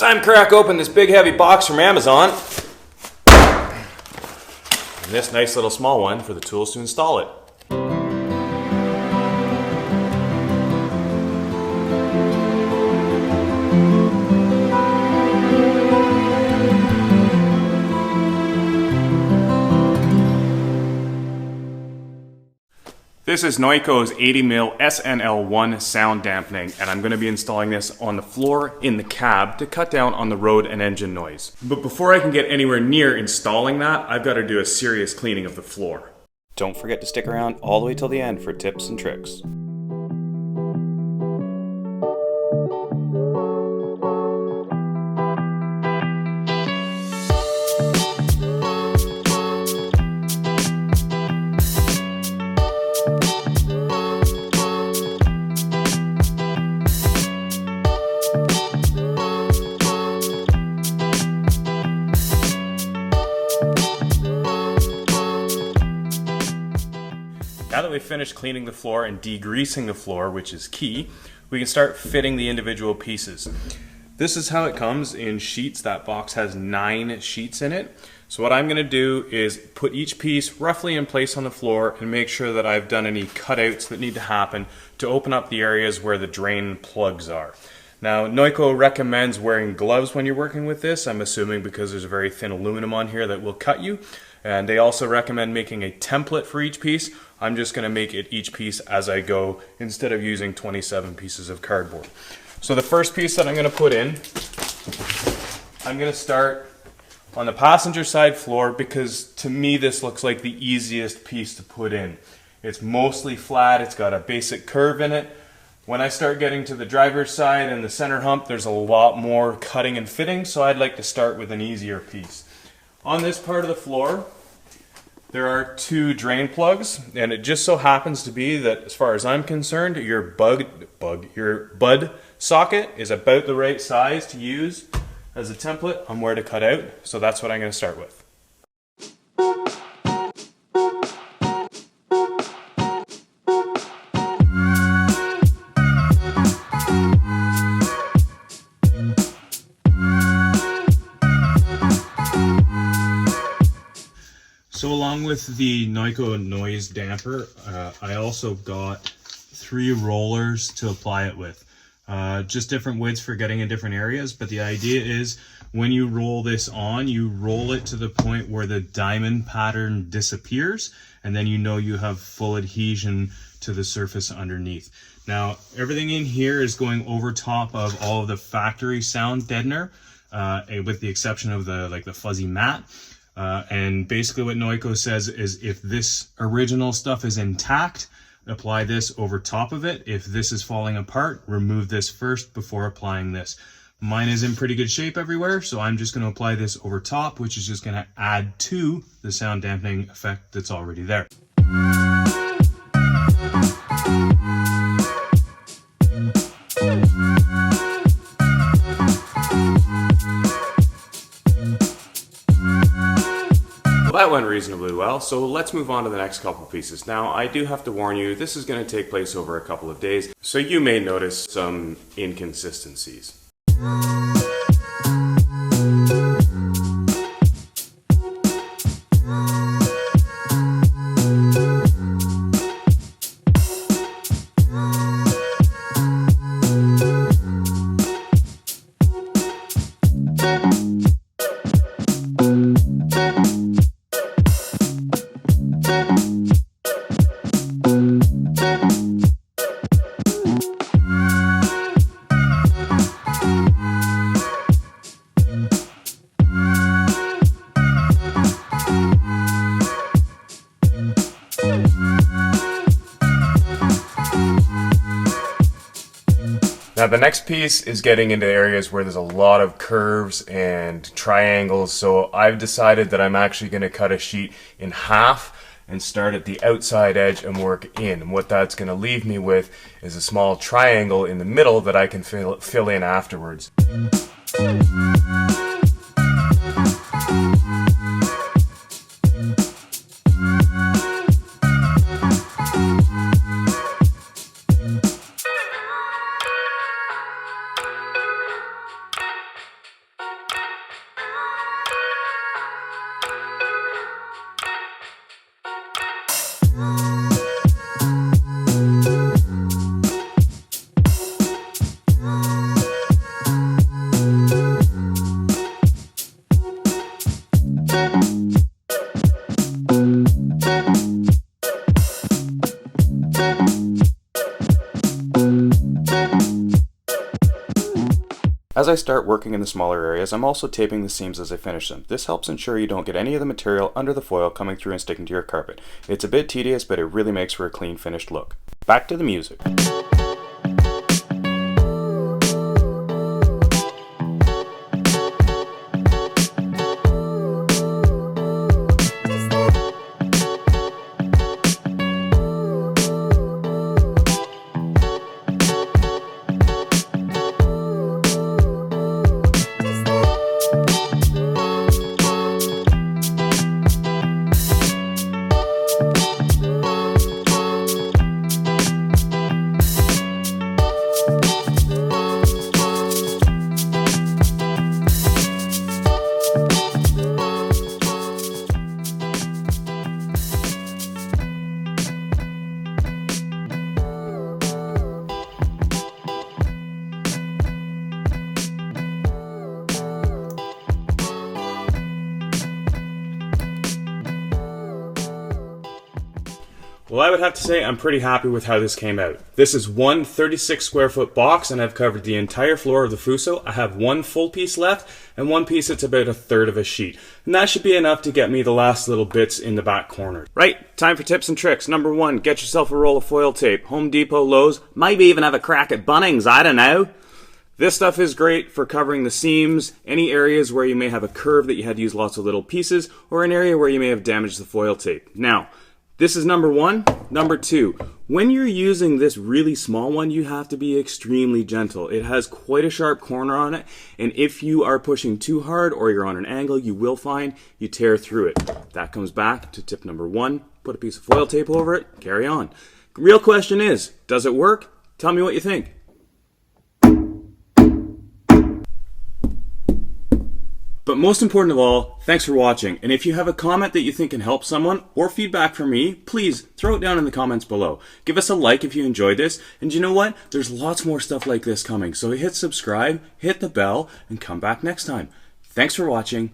Time to crack open this big heavy box from Amazon. And this nice little small one for the tools to install it. This is Noico's 80mm SNL1 sound dampening, and I'm going to be installing this on the floor in the cab to cut down on the road and engine noise. But before I can get anywhere near installing that, I've got to do a serious cleaning of the floor. Don't forget to stick around all the way till the end for tips and tricks. Now that we've finished cleaning the floor and degreasing the floor, which is key, we can start fitting the individual pieces. This is how it comes in sheets. That box has 9 sheets in it. So what I'm going to do is put each piece roughly in place on the floor and make sure that I've done any cutouts that need to happen to open up the areas where the drain plugs are. Now, Noico recommends wearing gloves when you're working with this, I'm assuming because there's a very thin aluminum on here that will cut you. And they also recommend making a template for each piece. I'm just going to make it each piece as I go instead of using 27 pieces of cardboard. So the first piece that I'm going to put in, I'm going to start on the passenger side floor because to me this looks like the easiest piece to put in. It's mostly flat, it's got a basic curve in it. When I start getting to the driver's side and the center hump, there's a lot more cutting and fitting, so I'd like to start with an easier piece. On this part of the floor, there are 2 drain plugs, and it just so happens to be that, as far as I'm concerned, your bud socket is about the right size to use as a template on where to cut out, so that's what I'm going to start with. So along with the Noico noise damper, I also got 3 rollers to apply it with. Just different widths for getting in different areas, but the idea is when you roll this on, you roll it to the point where the diamond pattern disappears, and then you know you have full adhesion to the surface underneath. Now, everything in here is going over top of all of the factory sound deadener, with the exception of the fuzzy mat. And basically what Noico says is if this original stuff is intact, apply this over top of it. If this is falling apart, remove this first before applying this. Mine is in pretty good shape everywhere, so I'm just going to apply this over top, which is just going to add to the sound dampening effect that's already there. Well, that went reasonably well, so let's move on to the next couple pieces. Now, I do have to warn you, this is going to take place over a couple of days, so you may notice some inconsistencies. Now the next piece is getting into areas where there's a lot of curves and triangles, so I've decided that I'm actually going to cut a sheet in half and start at the outside edge and work in. And what that's going to leave me with is a small triangle in the middle that I can fill in afterwards. As I start working in the smaller areas, I'm also taping the seams as I finish them. This helps ensure you don't get any of the material under the foil coming through and sticking to your carpet. It's a bit tedious, but it really makes for a clean finished look. Back to the music. Well, I would have to say I'm pretty happy with how this came out. This is one 36 square foot box and I've covered the entire floor of the Fuso. I have one full piece left and one piece that's about a third of a sheet. And that should be enough to get me the last little bits in the back corner. Right, time for tips and tricks. Number 1, get yourself a roll of foil tape. Home Depot, Lowe's, maybe even have a crack at Bunnings, I don't know. This stuff is great for covering the seams, any areas where you may have a curve that you had to use lots of little pieces, or an area where you may have damaged the foil tape. Now, this is number 1. Number 2, when you're using this really small one, you have to be extremely gentle. It has quite a sharp corner on it, and if you are pushing too hard or you're on an angle, you will find you tear through it. That comes back to tip number 1. Put a piece of foil tape over it, carry on. Real question is, does it work? Tell me what you think. But most important of all, thanks for watching. And if you have a comment that you think can help someone or feedback from me, please throw it down in the comments below. Give us a like if you enjoyed this. And you know what? There's lots more stuff like this coming. So hit subscribe, hit the bell, and come back next time. Thanks for watching.